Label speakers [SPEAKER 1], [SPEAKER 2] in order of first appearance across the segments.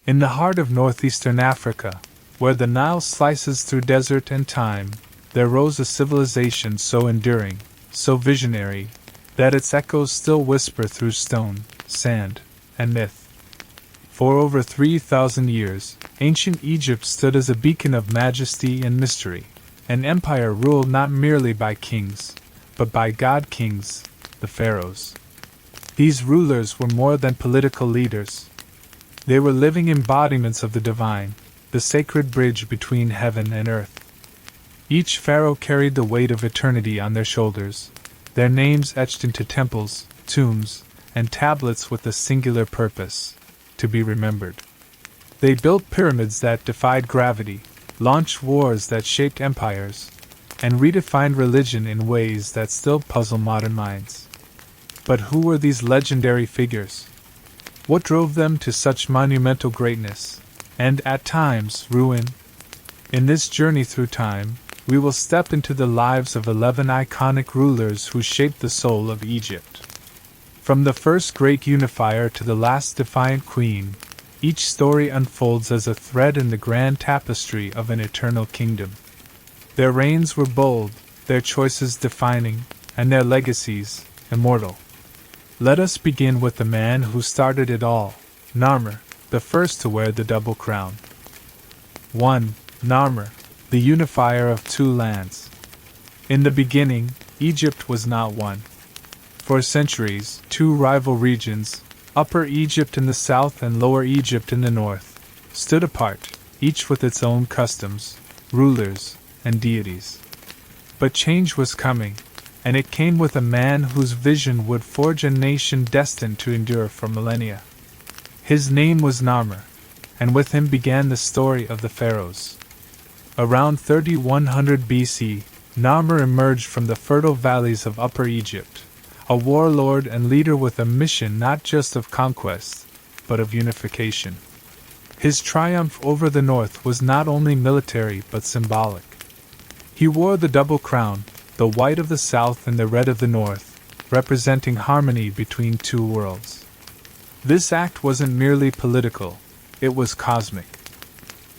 [SPEAKER 1] In the heart of northeastern Africa, where the Nile slices through desert and time, there rose a civilization so enduring, so visionary, that its echoes still whisper through stone, sand, and myth. For over 3,000 years, ancient Egypt stood as a beacon of majesty and mystery, an empire ruled not merely by kings, but by god-kings, the Pharaohs. These rulers were more than political leaders. They were living embodiments of the divine, the sacred bridge between heaven and earth. Each pharaoh carried the weight of eternity on their shoulders, their names etched into temples, tombs, and tablets with a singular purpose: to be remembered. They built pyramids that defied gravity, launched wars that shaped empires, and redefined religion in ways that still puzzle modern minds. But who were these legendary figures? What drove them to such monumental greatness, and, at times, ruin? In this journey through time, we will step into the lives of 11 iconic rulers who shaped the soul of Egypt. From the first great unifier to the last defiant queen, each story unfolds as a thread in the grand tapestry of an eternal kingdom. Their reigns were bold, their choices defining, and their legacies immortal. Let us begin with the man who started it all, Narmer, the first to wear the double crown. 1. Narmer, the unifier of two lands. In the beginning, Egypt was not one. For centuries, two rival regions, Upper Egypt in the south and Lower Egypt in the north, stood apart, each with its own customs, rulers, and deities. But change was coming, and it came with a man whose vision would forge a nation destined to endure for millennia. His name was Narmer, and with him began the story of the Pharaohs. Around 3100 BC, Narmer emerged from the fertile valleys of Upper Egypt, a warlord and leader with a mission not just of conquest, but of unification. His triumph over the north was not only military but symbolic. He wore the double crown, the white of the south and the red of the north, representing harmony between two worlds. This act wasn't merely political, it was cosmic.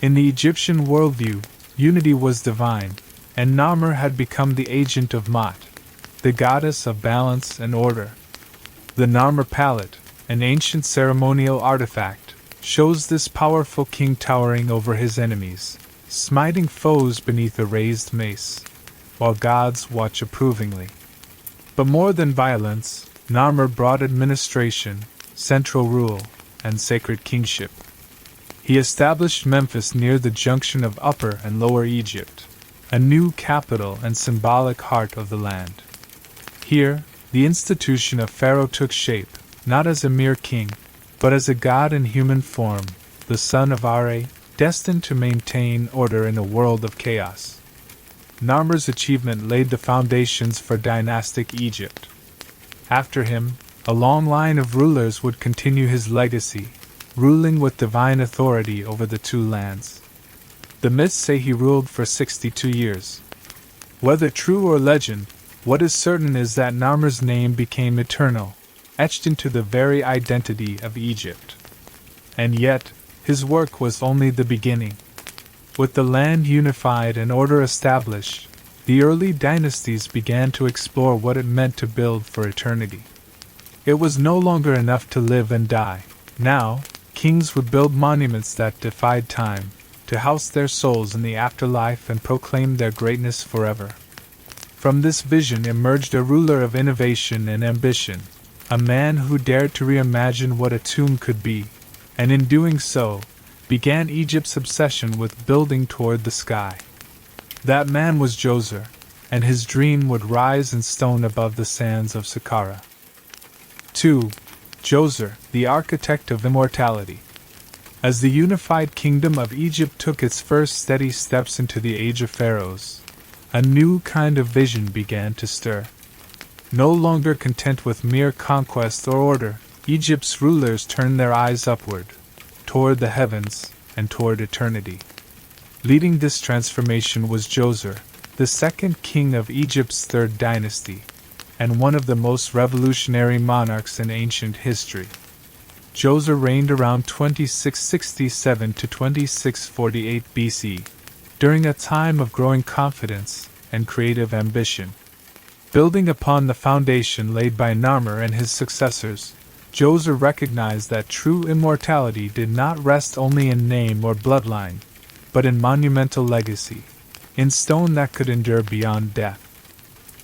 [SPEAKER 1] In the Egyptian worldview, unity was divine, and Narmer had become the agent of Ma'at, the goddess of balance and order. The Narmer palette, an ancient ceremonial artifact, shows this powerful king towering over his enemies, smiting foes beneath a raised mace, while gods watch approvingly. But more than violence, Narmer brought administration, central rule, and sacred kingship. He established Memphis near the junction of Upper and Lower Egypt, a new capital and symbolic heart of the land. Here, the institution of Pharaoh took shape, not as a mere king, but as a god in human form, the son of Are, destined to maintain order in a world of chaos. Narmer's achievement laid the foundations for dynastic Egypt. After him, a long line of rulers would continue his legacy, ruling with divine authority over the two lands. The myths say he ruled for 62 years. Whether true or legend, what is certain is that Narmer's name became eternal, etched into the very identity of Egypt. And yet, his work was only the beginning. With the land unified and order established, the early dynasties began to explore what it meant to build for eternity. It was no longer enough to live and die. Now, kings would build monuments that defied time, to house their souls in the afterlife and proclaim their greatness forever. From this vision emerged a ruler of innovation and ambition, a man who dared to reimagine what a tomb could be, and in doing so, began Egypt's obsession with building toward the sky. That man was Djoser, and his dream would rise in stone above the sands of Saqqara. 2. Djoser, the architect of immortality. As the unified kingdom of Egypt took its first steady steps into the age of pharaohs, a new kind of vision began to stir. No longer content with mere conquest or order, Egypt's rulers turned their eyes upward, toward the heavens, and toward eternity. Leading this transformation was Djoser, the second king of Egypt's third dynasty, and one of the most revolutionary monarchs in ancient history. Djoser reigned around 2667 to 2648 BC, during a time of growing confidence and creative ambition. Building upon the foundation laid by Narmer and his successors, Djoser recognized that true immortality did not rest only in name or bloodline, but in monumental legacy, in stone that could endure beyond death.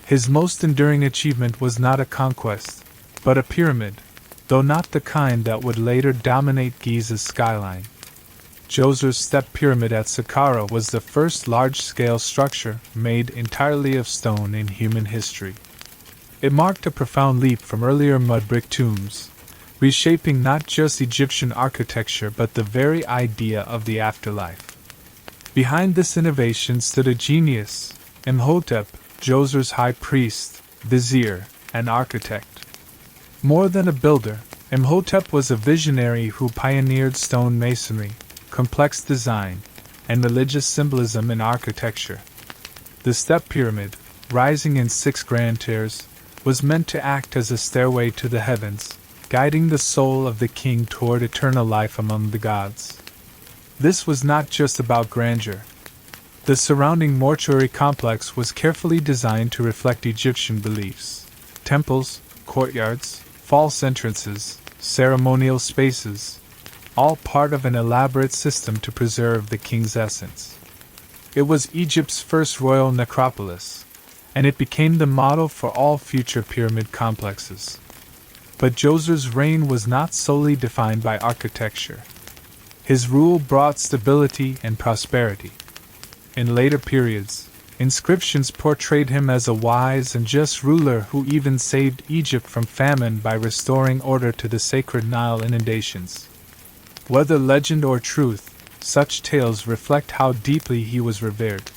[SPEAKER 1] His most enduring achievement was not a conquest, but a pyramid, though not the kind that would later dominate Giza's skyline. Djoser's step pyramid at Saqqara was the first large-scale structure made entirely of stone in human history. It marked a profound leap from earlier mud brick tombs, reshaping not just Egyptian architecture but the very idea of the afterlife. Behind this innovation stood a genius, Imhotep, Djoser's high priest, vizier, and architect. More than a builder, Imhotep was a visionary who pioneered stone masonry, complex design, and religious symbolism in architecture. The step pyramid, rising in 6 grand tiers, was meant to act as a stairway to the heavens, guiding the soul of the king toward eternal life among the gods. This was not just about grandeur. The surrounding mortuary complex was carefully designed to reflect Egyptian beliefs. Temples, courtyards, false entrances, ceremonial spaces, all part of an elaborate system to preserve the king's essence. It was Egypt's first royal necropolis, and it became the model for all future pyramid complexes. But Djoser's reign was not solely defined by architecture. His rule brought stability and prosperity. In later periods, inscriptions portrayed him as a wise and just ruler who even saved Egypt from famine by restoring order to the sacred Nile inundations. Whether legend or truth, such tales reflect how deeply he was revered.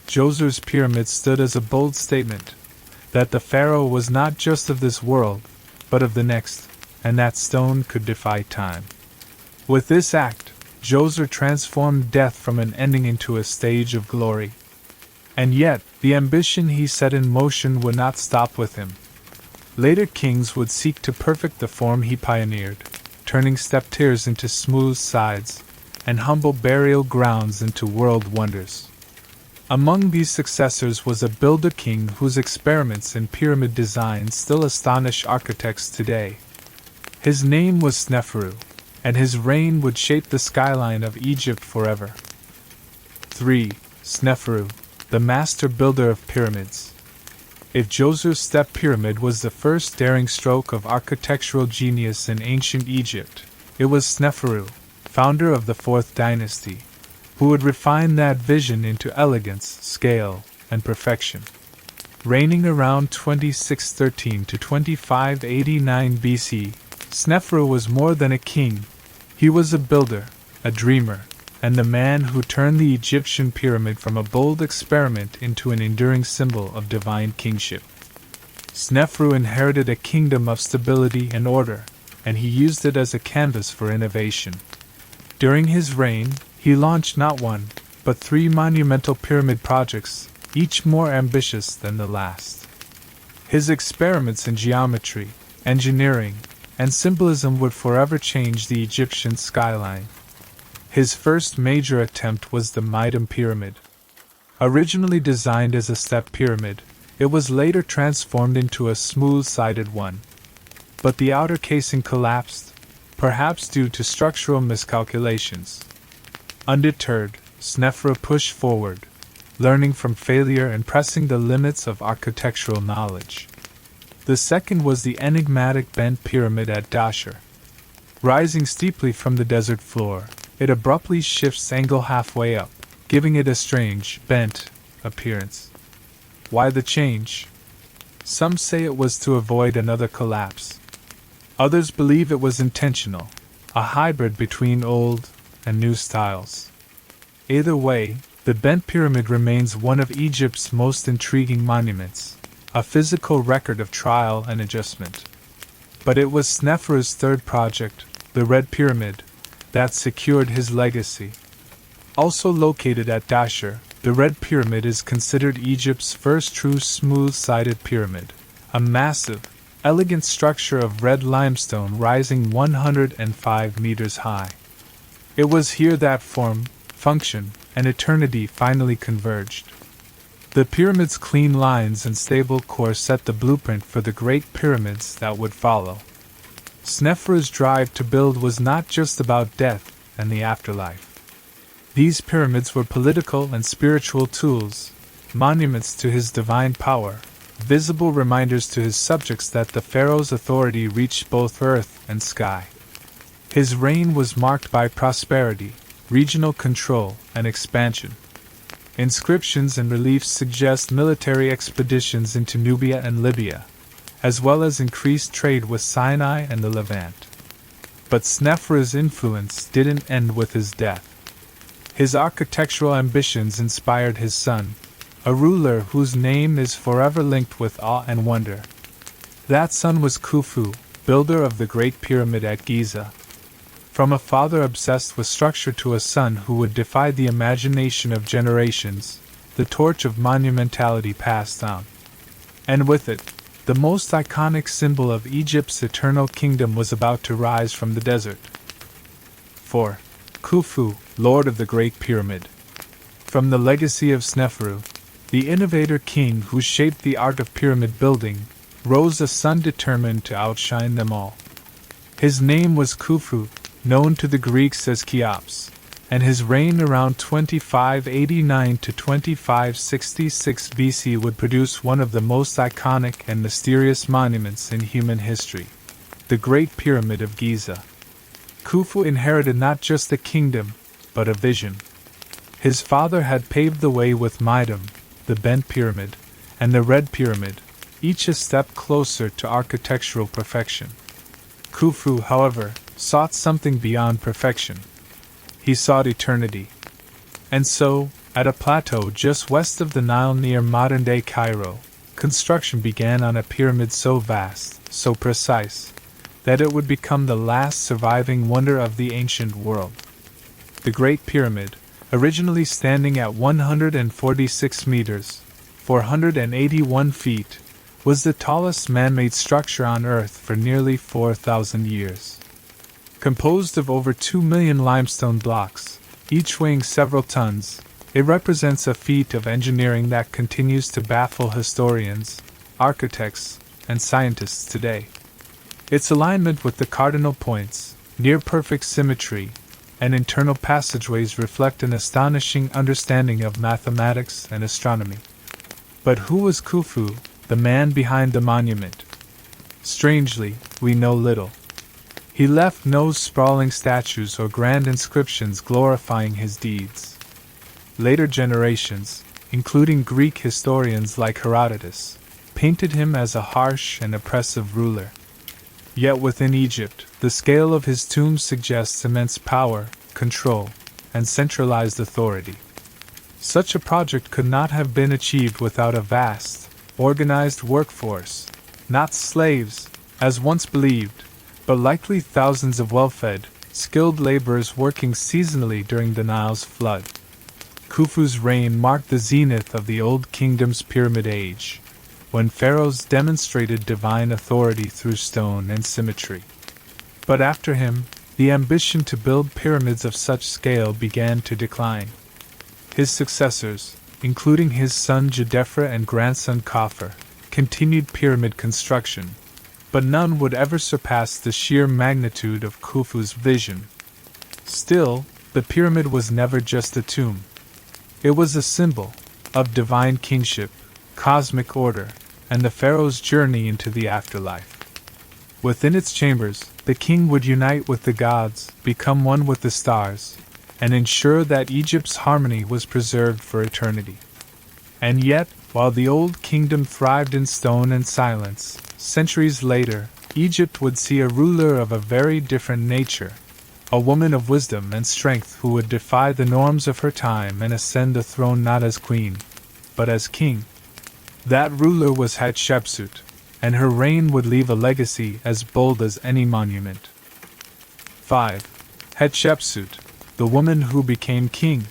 [SPEAKER 1] Djoser's pyramid stood as a bold statement that the pharaoh was not just of this world, but of the next, and that stone could defy time. With this act, Djoser transformed death from an ending into a stage of glory. And yet, the ambition he set in motion would not stop with him. Later kings would seek to perfect the form he pioneered, turning step tiers into smooth sides, and humble burial grounds into world wonders. Among these successors was a builder king whose experiments in pyramid design still astonish architects today. His name was Sneferu, and his reign would shape the skyline of Egypt forever. 3. Sneferu, the master builder of pyramids. If Djoser's step pyramid was the first daring stroke of architectural genius in ancient Egypt, it was Sneferu, founder of the 4th dynasty, who would refine that vision into elegance, scale, and perfection. Reigning around 2613 to 2589 BC, Sneferu was more than a king. He was a builder, a dreamer, and the man who turned the Egyptian pyramid from a bold experiment into an enduring symbol of divine kingship. Sneferu inherited a kingdom of stability and order, and he used it as a canvas for innovation. During his reign, he launched not 1, but 3 monumental pyramid projects, each more ambitious than the last. His experiments in geometry, engineering, and symbolism would forever change the Egyptian skyline. His first major attempt was the Midim Pyramid. Originally designed as a step pyramid, it was later transformed into a smooth-sided one. But the outer casing collapsed, perhaps due to structural miscalculations. Undeterred, Sneferu pushed forward, learning from failure and pressing the limits of architectural knowledge. The second was the enigmatic bent pyramid at Dashur. Rising steeply from the desert floor, it abruptly shifts angle halfway up, giving it a strange, bent appearance. Why the change? Some say it was to avoid another collapse. Others believe it was intentional, a hybrid between old and new styles. Either way, the bent pyramid remains one of Egypt's most intriguing monuments, a physical record of trial and adjustment. But it was Sneferu's third project, the Red Pyramid, that secured his legacy. Also located at Dashur, the Red Pyramid is considered Egypt's first true smooth-sided pyramid, a massive, elegant structure of red limestone rising 105 meters high. It was here that form, function, and eternity finally converged. The pyramid's clean lines and stable core set the blueprint for the great pyramids that would follow. Sneferu's drive to build was not just about death and the afterlife. These pyramids were political and spiritual tools, monuments to his divine power, visible reminders to his subjects that the pharaoh's authority reached both earth and sky. His reign was marked by prosperity, regional control, and expansion. Inscriptions and reliefs suggest military expeditions into Nubia and Libya, as well as increased trade with Sinai and the Levant. But Sneferu's influence didn't end with his death. His architectural ambitions inspired his son, a ruler whose name is forever linked with awe and wonder. That son was Khufu, builder of the Great Pyramid at Giza. From a father obsessed with structure to a son who would defy the imagination of generations, the torch of monumentality passed on. And with it, the most iconic symbol of Egypt's eternal kingdom was about to rise from the desert. 4. Khufu, Lord of the Great Pyramid. From the legacy of Sneferu, the innovator king who shaped the art of pyramid building, rose a son determined to outshine them all. His name was Khufu, known to the Greeks as Cheops, and his reign around 2589 to 2566 BC would produce one of the most iconic and mysterious monuments in human history, the Great Pyramid of Giza. Khufu inherited not just a kingdom, but a vision. His father had paved the way with Midam, the bent pyramid, and the red pyramid, each a step closer to architectural perfection. Khufu, however, sought something beyond perfection. He sought eternity. And so, at a plateau just west of the Nile near modern-day Cairo, construction began on a pyramid so vast, so precise, that it would become the last surviving wonder of the ancient world. The Great Pyramid, originally standing at 146 meters, 481 feet, was the tallest man-made structure on Earth for nearly 4,000 years. Composed of over 2 million limestone blocks, each weighing several tons, it represents a feat of engineering that continues to baffle historians, architects, and scientists today. Its alignment with the cardinal points, near-perfect symmetry, and internal passageways reflect an astonishing understanding of mathematics and astronomy. But who was Khufu, the man behind the monument? Strangely, we know little. He left no sprawling statues or grand inscriptions glorifying his deeds. Later generations, including Greek historians like Herodotus, painted him as a harsh and oppressive ruler. Yet within Egypt, the scale of his tomb suggests immense power, control, and centralized authority. Such a project could not have been achieved without a vast, organized workforce, not slaves, as once believed, but likely thousands of well-fed, skilled laborers working seasonally during the Nile's flood. Khufu's reign marked the zenith of the Old Kingdom's Pyramid Age, when pharaohs demonstrated divine authority through stone and symmetry. But after him, the ambition to build pyramids of such scale began to decline. His successors, including his son Jedefra and grandson Khafre, continued pyramid construction, but none would ever surpass the sheer magnitude of Khufu's vision. Still, the pyramid was never just a tomb. It was a symbol of divine kingship, cosmic order, and the pharaoh's journey into the afterlife. Within its chambers, the king would unite with the gods, become one with the stars, and ensure that Egypt's harmony was preserved for eternity. And yet, while the Old Kingdom thrived in stone and silence, centuries later, Egypt would see a ruler of a very different nature, a woman of wisdom and strength who would defy the norms of her time and ascend the throne not as queen, but as king. That ruler was Hatshepsut, and her reign would leave a legacy as bold as any monument. 5. Hatshepsut, the woman who became king.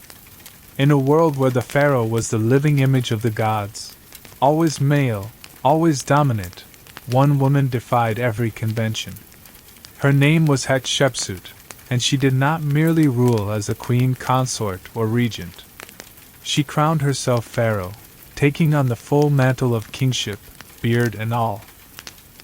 [SPEAKER 1] In a world where the pharaoh was the living image of the gods, always male, always dominant, one woman defied every convention. Her name was Hatshepsut, and she did not merely rule as a queen consort or regent. She crowned herself pharaoh, taking on the full mantle of kingship, beard and all.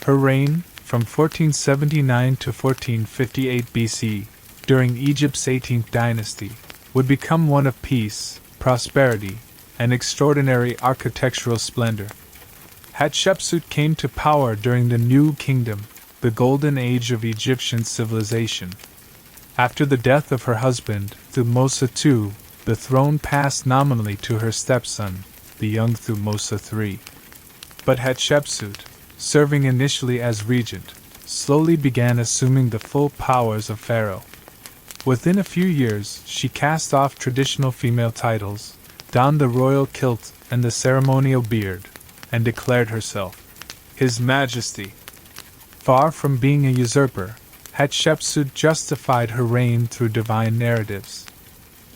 [SPEAKER 1] Her reign, from 1479 to 1458 BC, during Egypt's 18th dynasty, would become one of peace, prosperity, and extraordinary architectural splendor. Hatshepsut came to power during the New Kingdom, the golden age of Egyptian civilization. After the death of her husband, Thutmose II, the throne passed nominally to her stepson, the young Thutmose III. But Hatshepsut, serving initially as regent, slowly began assuming the full powers of pharaoh. Within a few years, she cast off traditional female titles, donned the royal kilt and the ceremonial beard, and declared herself His Majesty. Far from being a usurper, Hatshepsut justified her reign through divine narratives.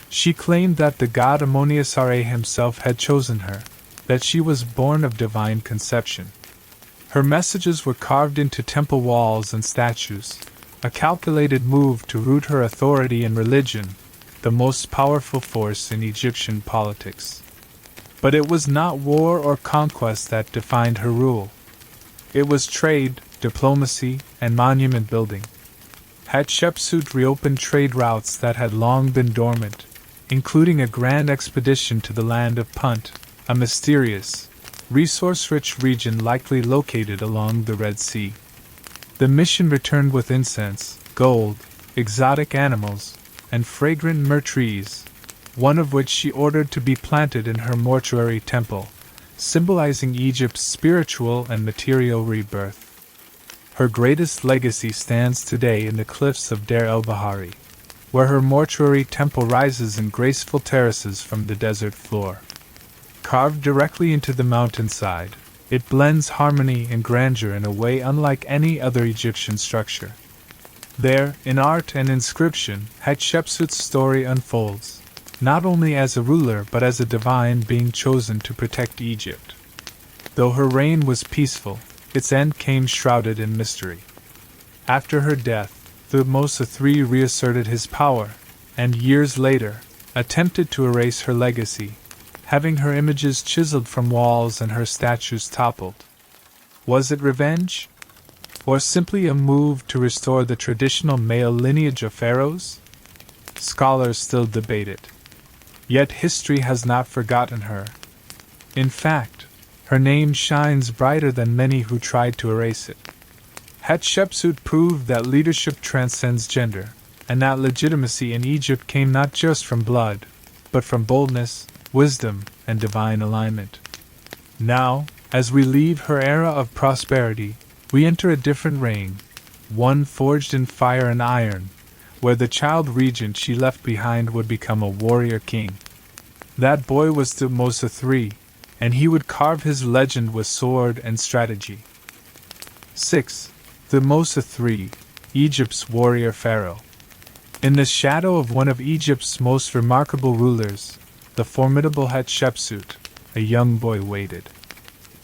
[SPEAKER 1] She claimed that the god Amonia-Sare himself had chosen her, that she was born of divine conception. Her messages were carved into temple walls and statues, a calculated move to root her authority in religion, the most powerful force in Egyptian politics. But it was not war or conquest that defined her rule. It was trade, diplomacy, and monument building. Hatshepsut reopened trade routes that had long been dormant, including a grand expedition to the land of Punt, a mysterious, resource-rich region likely located along the Red Sea. The mission returned with incense, gold, exotic animals, and fragrant myrrh trees, one of which she ordered to be planted in her mortuary temple, symbolizing Egypt's spiritual and material rebirth. Her greatest legacy stands today in the cliffs of Deir el-Bahari, where her mortuary temple rises in graceful terraces from the desert floor. Carved directly into the mountainside, it blends harmony and grandeur in a way unlike any other Egyptian structure. There, in art and inscription, Hatshepsut's story unfolds, not only as a ruler but as a divine being chosen to protect Egypt. Though her reign was peaceful, its end came shrouded in mystery. After her death, Thutmose III reasserted his power, and years later, attempted to erase her legacy, having her images chiseled from walls and her statues toppled. Was it revenge? Or simply a move to restore the traditional male lineage of pharaohs? Scholars still debate it. Yet history has not forgotten her. In fact, her name shines brighter than many who tried to erase it. Hatshepsut proved that leadership transcends gender, and that legitimacy in Egypt came not just from blood, but from boldness, wisdom, and divine alignment. Now, as we leave her era of prosperity, we enter a different reign, one forged in fire and iron, where the child regent she left behind would become a warrior king. That boy was Thutmose III, and he would carve his legend with sword and strategy. 6. Thutmose III, Egypt's warrior pharaoh. In the shadow of one of Egypt's most remarkable rulers, the formidable Hatshepsut, a young boy waited.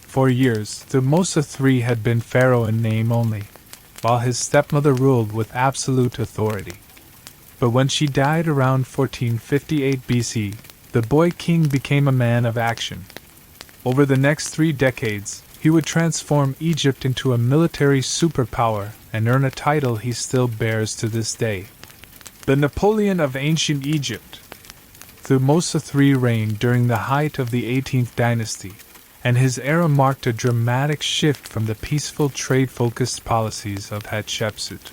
[SPEAKER 1] For years, Thutmose III had been pharaoh in name only, while his stepmother ruled with absolute authority. But when she died around 1458 BC, the boy king became a man of action. Over the next 3 decades, he would transform Egypt into a military superpower and earn a title he still bears to this day. The Napoleon of ancient Egypt. Thutmose III reigned during the height of the 18th dynasty, and his era marked a dramatic shift from the peaceful trade-focused policies of Hatshepsut.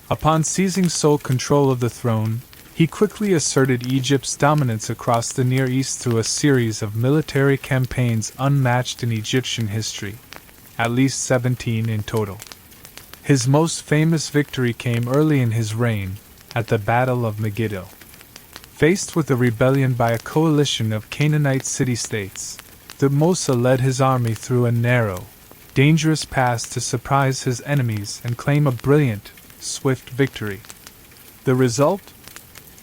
[SPEAKER 1] Upon seizing sole control of the throne, he quickly asserted Egypt's dominance across the Near East through a series of military campaigns unmatched in Egyptian history, at least 17 in total. His most famous victory came early in his reign, at the Battle of Megiddo. Faced with a rebellion by a coalition of Canaanite city-states, Thutmose led his army through a narrow, dangerous pass to surprise his enemies and claim a brilliant, swift victory. The result?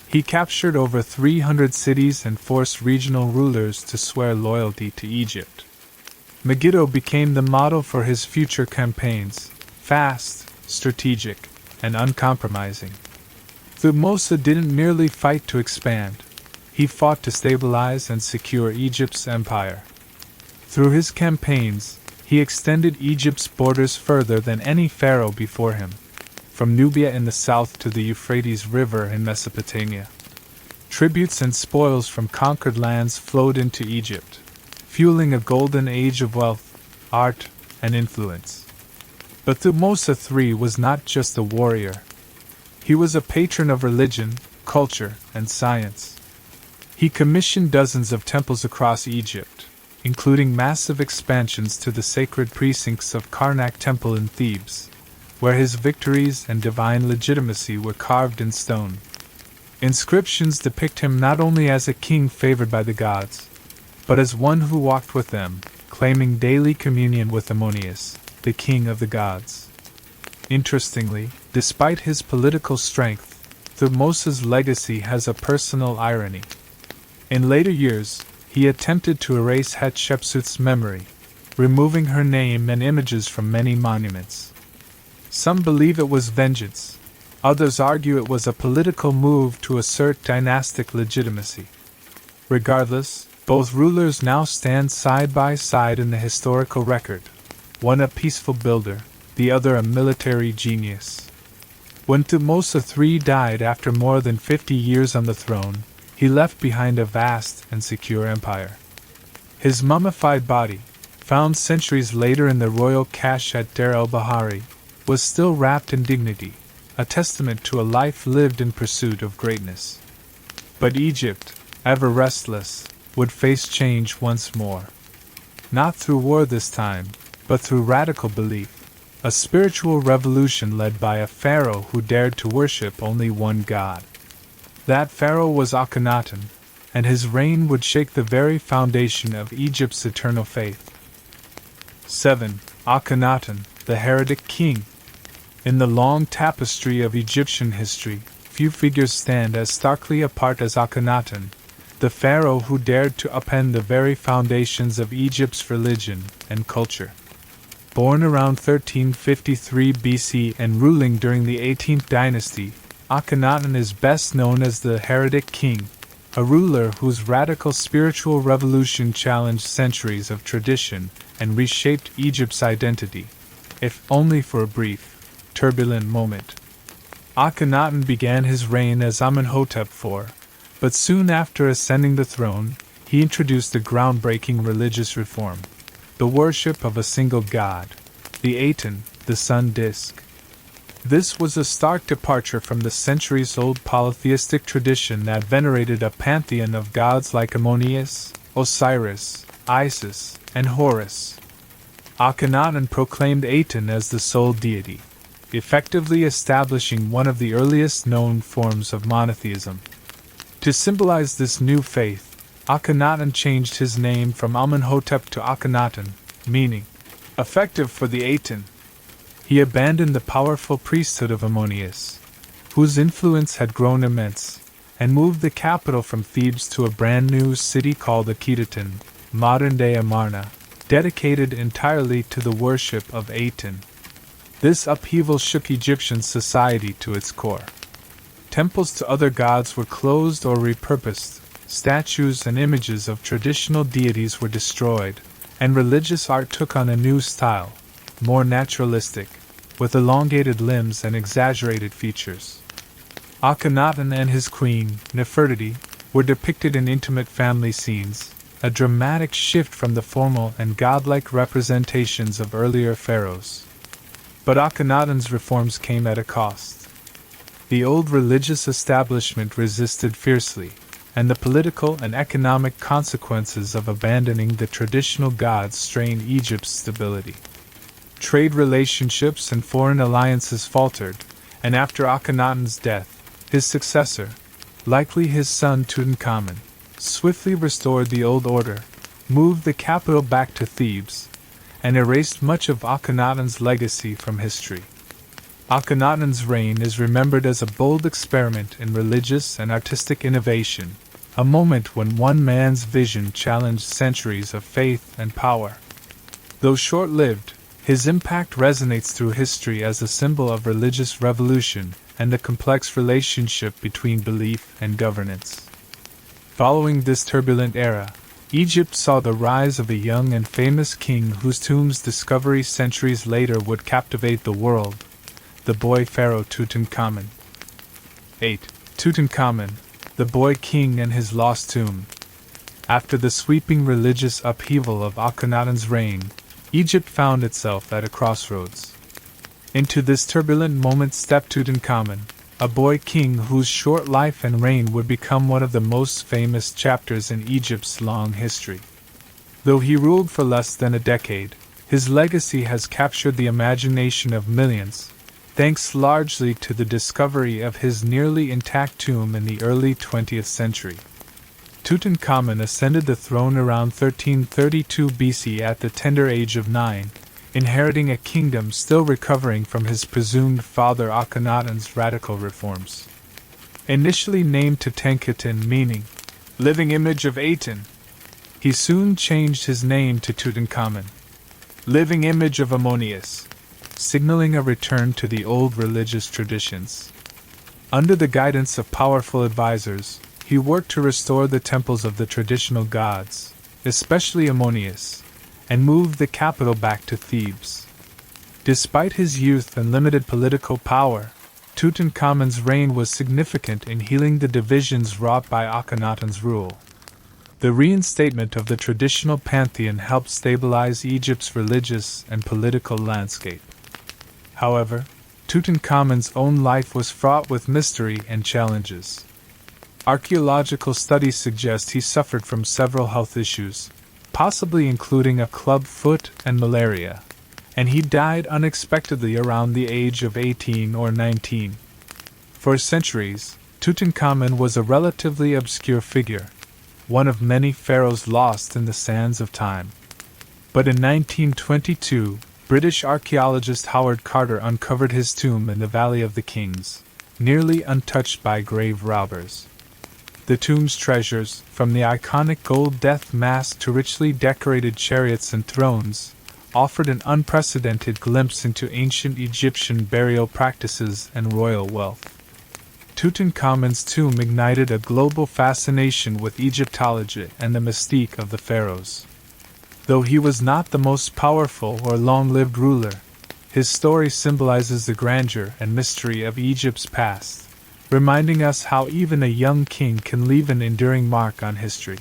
[SPEAKER 1] He captured over 300 cities and forced regional rulers to swear loyalty to Egypt. Megiddo became the model for his future campaigns, fast, strategic, and uncompromising. Thutmose didn't merely fight to expand, he fought to stabilize and secure Egypt's empire. Through his campaigns, he extended Egypt's borders further than any pharaoh before him, from Nubia in the south to the Euphrates River in Mesopotamia. Tributes and spoils from conquered lands flowed into Egypt, fueling a golden age of wealth, art, and influence. But Thutmose III was not just a warrior. He was a patron of religion, culture, and science. He commissioned dozens of temples across Egypt, including massive expansions to the sacred precincts of Karnak Temple in Thebes, where his victories and divine legitimacy were carved in stone. Inscriptions depict him not only as a king favored by the gods, but as one who walked with them, claiming daily communion with Ammonius, the king of the gods. Interestingly, despite his political strength, Thutmose's legacy has a personal irony. In later years, he attempted to erase Hatshepsut's memory, removing her name and images from many monuments. Some believe it was vengeance, others argue it was a political move to assert dynastic legitimacy. Regardless, both rulers now stand side by side in the historical record, one a peaceful builder, the other a military genius. When Thutmose III died after more than 50 years on the throne, he left behind a vast and secure empire. His mummified body, found centuries later in the royal cache at Deir el-Bahari, was still wrapped in dignity, a testament to a life lived in pursuit of greatness. But Egypt, ever restless, would face change once more. Not through war this time, but through radical belief, a spiritual revolution led by a pharaoh who dared to worship only one god. That pharaoh was Akhenaten, and his reign would shake the very foundation of Egypt's eternal faith. 7. Akhenaten, the heretic king. In the long tapestry of Egyptian history, few figures stand as starkly apart as Akhenaten, the pharaoh who dared to upend the very foundations of Egypt's religion and culture. Born around 1353 BC and ruling during the 18th dynasty, Akhenaten is best known as the heretic king, a ruler whose radical spiritual revolution challenged centuries of tradition and reshaped Egypt's identity, if only for a brief, turbulent moment. Akhenaten began his reign as Amenhotep IV, but soon after ascending the throne, he introduced a groundbreaking religious reform: the worship of a single god, the Aten, the sun disk. This was a stark departure from the centuries-old polytheistic tradition that venerated a pantheon of gods like Ammonius, Osiris, Isis, and Horus. Akhenaten proclaimed Aten as the sole deity, effectively establishing one of the earliest known forms of monotheism. To symbolize this new faith, Akhenaten changed his name from Amenhotep to Akhenaten, meaning effective for the Aten. He abandoned the powerful priesthood of Ammonius, whose influence had grown immense, and moved the capital from Thebes to a brand new city called Akhetaten, modern-day Amarna, dedicated entirely to the worship of Aten. This upheaval shook Egyptian society to its core. Temples to other gods were closed or repurposed, statues and images of traditional deities were destroyed, and religious art took on a new style, more naturalistic, with elongated limbs and exaggerated features. Akhenaten and his queen, Nefertiti, were depicted in intimate family scenes, a dramatic shift from the formal and godlike representations of earlier pharaohs. But Akhenaten's reforms came at a cost. The old religious establishment resisted fiercely, and the political and economic consequences of abandoning the traditional gods strained Egypt's stability. Trade relationships and foreign alliances faltered, and after Akhenaten's death, his successor, likely his son Tutankhamun, swiftly restored the old order, moved the capital back to Thebes, and erased much of Akhenaten's legacy from history. Akhenaten's reign is remembered as a bold experiment in religious and artistic innovation, a moment when one man's vision challenged centuries of faith and power. Though short-lived, his impact resonates through history as a symbol of religious revolution and the complex relationship between belief and governance. Following this turbulent era, Egypt saw the rise of a young and famous king whose tomb's discovery centuries later would captivate the world, the boy pharaoh Tutankhamun. 8. Tutankhamun, the boy king and his lost tomb. After the sweeping religious upheaval of Akhenaten's reign, Egypt found itself at a crossroads. Into this turbulent moment stepped Tutankhamun, a boy king whose short life and reign would become one of the most famous chapters in Egypt's long history. Though he ruled for less than a decade, his legacy has captured the imagination of millions, thanks largely to the discovery of his nearly intact tomb in the early 20th century. Tutankhamun ascended the throne around 1332 BC at the tender age of 9, inheriting a kingdom still recovering from his presumed father Akhenaten's radical reforms. Initially named Tutankhaten, meaning living image of Aten, he soon changed his name to Tutankhamun, living image of Ammonius, signaling a return to the old religious traditions. Under the guidance of powerful advisors, he worked to restore the temples of the traditional gods, especially Ammonius, and moved the capital back to Thebes. Despite his youth and limited political power, Tutankhamun's reign was significant in healing the divisions wrought by Akhenaten's rule. The reinstatement of the traditional pantheon helped stabilize Egypt's religious and political landscape. However, Tutankhamun's own life was fraught with mystery and challenges. Archaeological studies suggest he suffered from several health issues, possibly including a club foot and malaria, and he died unexpectedly around the age of 18 or 19. For centuries, Tutankhamun was a relatively obscure figure, one of many pharaohs lost in the sands of time. But in 1922, British archaeologist Howard Carter uncovered his tomb in the Valley of the Kings, nearly untouched by grave robbers. The tomb's treasures, from the iconic gold death mask to richly decorated chariots and thrones, offered an unprecedented glimpse into ancient Egyptian burial practices and royal wealth. Tutankhamun's tomb ignited a global fascination with Egyptology and the mystique of the pharaohs. Though he was not the most powerful or long-lived ruler, his story symbolizes the grandeur and mystery of Egypt's past, reminding us how even a young king can leave an enduring mark on history.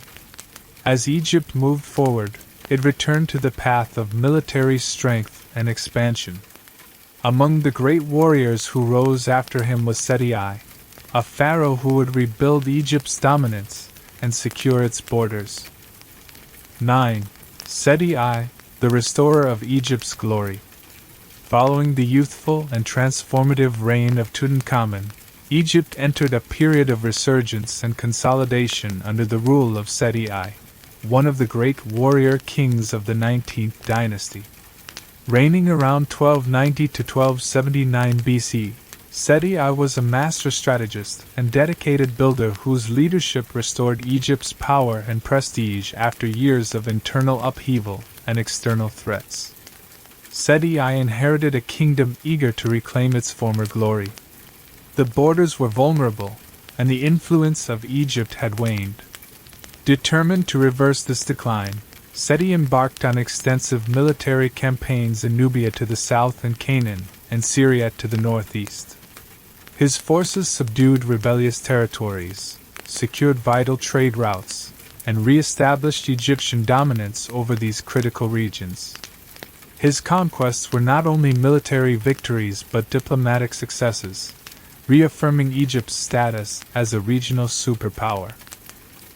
[SPEAKER 1] As Egypt moved forward, it returned to the path of military strength and expansion. Among the great warriors who rose after him was Seti I, a pharaoh who would rebuild Egypt's dominance and secure its borders. 9. Seti I, the restorer of Egypt's glory. Following the youthful and transformative reign of Tutankhamun, Egypt entered a period of resurgence and consolidation under the rule of Seti I, one of the great warrior kings of the 19th dynasty. Reigning around 1290 to 1279 BC, Seti I was a master strategist and dedicated builder whose leadership restored Egypt's power and prestige after years of internal upheaval and external threats. Seti I inherited a kingdom eager to reclaim its former glory. The borders were vulnerable, and the influence of Egypt had waned. Determined to reverse this decline, Seti embarked on extensive military campaigns in Nubia to the south and Canaan and Syria to the northeast. His forces subdued rebellious territories, secured vital trade routes, and re-established Egyptian dominance over these critical regions. His conquests were not only military victories but diplomatic successes, reaffirming Egypt's status as a regional superpower.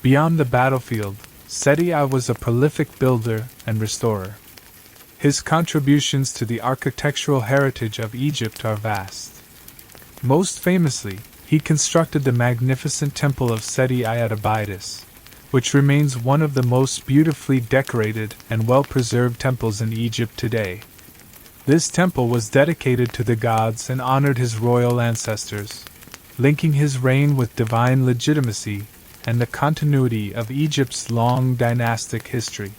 [SPEAKER 1] Beyond the battlefield, Seti I was a prolific builder and restorer. His contributions to the architectural heritage of Egypt are vast. Most famously, he constructed the magnificent Temple of Seti I at Abydos, which remains one of the most beautifully decorated and well-preserved temples in Egypt today. This temple was dedicated to the gods and honored his royal ancestors, linking his reign with divine legitimacy and the continuity of Egypt's long dynastic history.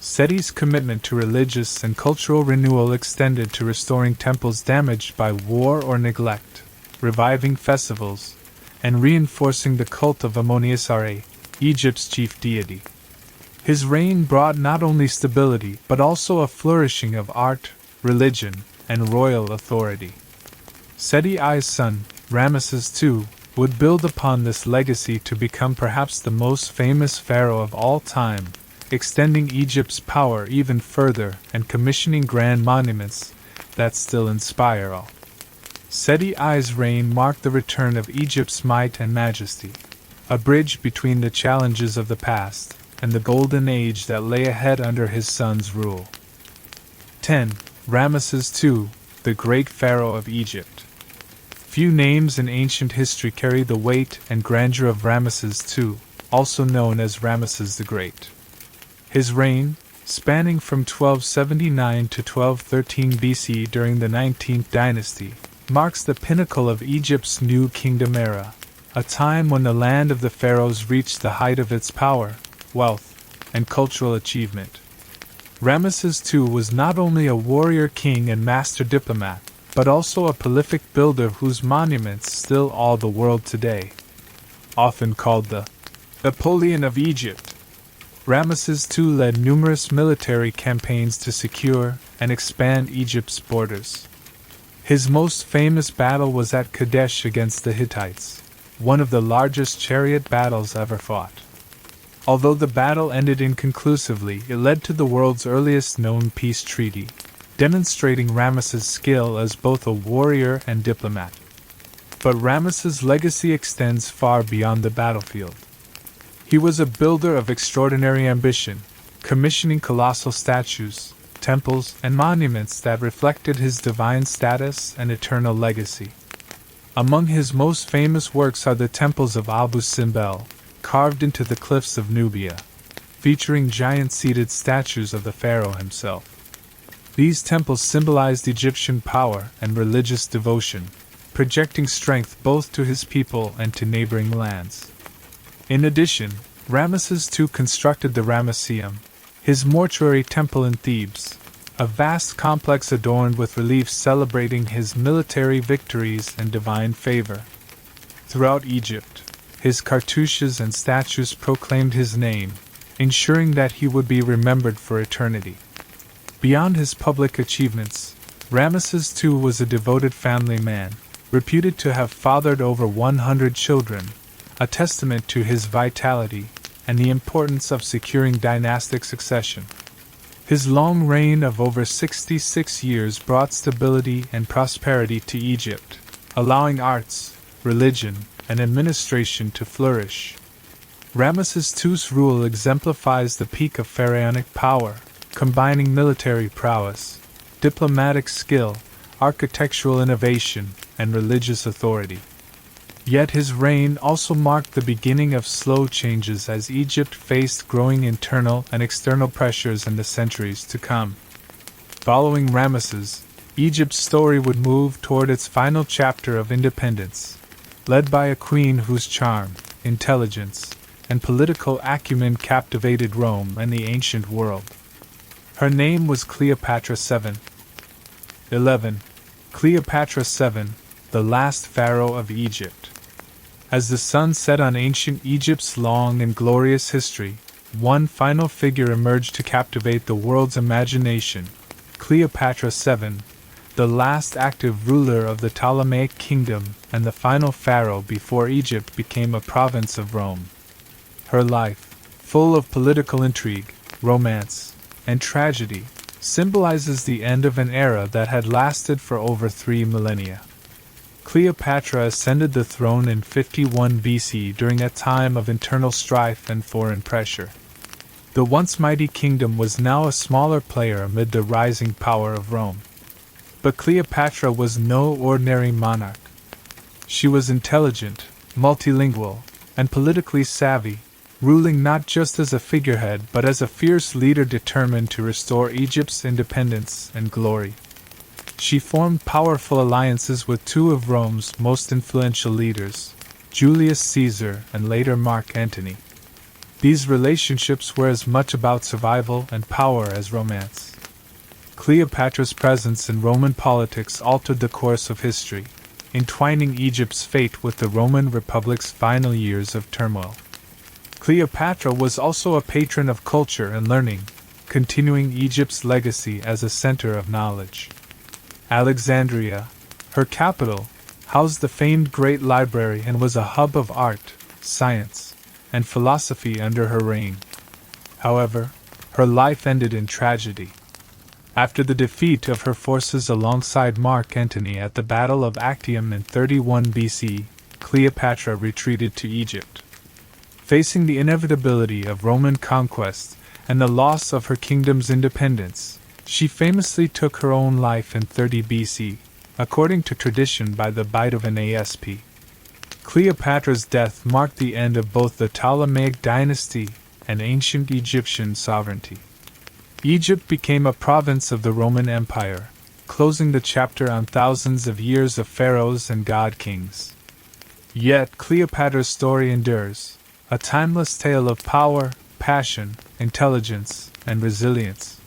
[SPEAKER 1] Seti's commitment to religious and cultural renewal extended to restoring temples damaged by war or neglect, reviving festivals, and reinforcing the cult of Ammon-Ra, Egypt's chief deity. His reign brought not only stability but also a flourishing of art, religion, and royal authority. Seti I's son, Ramesses II, would build upon this legacy to become perhaps the most famous pharaoh of all time, extending Egypt's power even further and commissioning grand monuments that still inspire awe. Seti I's reign marked the return of Egypt's might and majesty, a bridge between the challenges of the past and the golden age that lay ahead under his son's rule. 10. Ramesses II, the great pharaoh of Egypt. Few names in ancient history carry the weight and grandeur of Ramesses II, also known as Ramesses the Great. His reign, spanning from 1279 to 1213 BC during the 19th dynasty, marks the pinnacle of Egypt's New Kingdom era, a time when the land of the pharaohs reached the height of its power, wealth, and cultural achievement. Ramesses II was not only a warrior king and master diplomat, but also a prolific builder whose monuments still awe the world today. Often called the Napoleon of Egypt, Ramesses II led numerous military campaigns to secure and expand Egypt's borders. His most famous battle was at Kadesh against the Hittites, one of the largest chariot battles ever fought. Although the battle ended inconclusively, it led to the world's earliest known peace treaty, demonstrating Ramesses' skill as both a warrior and diplomat. But Ramesses' legacy extends far beyond the battlefield. He was a builder of extraordinary ambition, commissioning colossal statues, temples, and monuments that reflected his divine status and eternal legacy. Among his most famous works are the temples of Abu Simbel, carved into the cliffs of Nubia, featuring giant-seated statues of the pharaoh himself. These temples symbolized Egyptian power and religious devotion, projecting strength both to his people and to neighboring lands. In addition, Ramesses II constructed the Ramesseum, his mortuary temple in Thebes, a vast complex adorned with reliefs celebrating his military victories and divine favor. Throughout Egypt, his cartouches and statues proclaimed his name, ensuring that he would be remembered for eternity. Beyond his public achievements, Ramesses II was a devoted family man, reputed to have fathered over 100 children, a testament to his vitality and the importance of securing dynastic succession. His long reign of over 66 years brought stability and prosperity to Egypt, allowing arts, religion, and administration to flourish. Ramesses II's rule exemplifies the peak of pharaonic power, combining military prowess, diplomatic skill, architectural innovation, and religious authority. Yet his reign also marked the beginning of slow changes as Egypt faced growing internal and external pressures in the centuries to come. Following Ramesses, Egypt's story would move toward its final chapter of independence, led by a queen whose charm, intelligence, and political acumen captivated Rome and the ancient world. Her name was Cleopatra VII. 11. Cleopatra VII, the last pharaoh of Egypt. As the sun set on ancient Egypt's long and glorious history, one final figure emerged to captivate the world's imagination: Cleopatra VII, the last active ruler of the Ptolemaic kingdom and the final pharaoh before Egypt became a province of Rome. Her life, full of political intrigue, romance, and tragedy, symbolizes the end of an era that had lasted for over 3 millennia. Cleopatra ascended the throne in 51 BC during a time of internal strife and foreign pressure. The once mighty kingdom was now a smaller player amid the rising power of Rome. But Cleopatra was no ordinary monarch. She was intelligent, multilingual, and politically savvy, ruling not just as a figurehead but as a fierce leader determined to restore Egypt's independence and glory. She formed powerful alliances with two of Rome's most influential leaders, Julius Caesar and later Mark Antony. These relationships were as much about survival and power as romance. Cleopatra's presence in Roman politics altered the course of history, entwining Egypt's fate with the Roman Republic's final years of turmoil. Cleopatra was also a patron of culture and learning, continuing Egypt's legacy as a center of knowledge. Alexandria, her capital, housed the famed Great Library and was a hub of art, science, and philosophy under her reign. However, her life ended in tragedy. After the defeat of her forces alongside Mark Antony at the Battle of Actium in 31 BC, Cleopatra retreated to Egypt. Facing the inevitability of Roman conquest and the loss of her kingdom's independence, she famously took her own life in 30 BC, according to tradition by the bite of an asp. Cleopatra's death marked the end of both the Ptolemaic dynasty and ancient Egyptian sovereignty. Egypt became a province of the Roman Empire, closing the chapter on thousands of years of pharaohs and god-kings. Yet Cleopatra's story endures, a timeless tale of power, passion, intelligence, and resilience.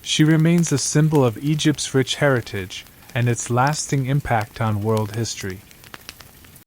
[SPEAKER 1] She remains a symbol of Egypt's rich heritage and its lasting impact on world history.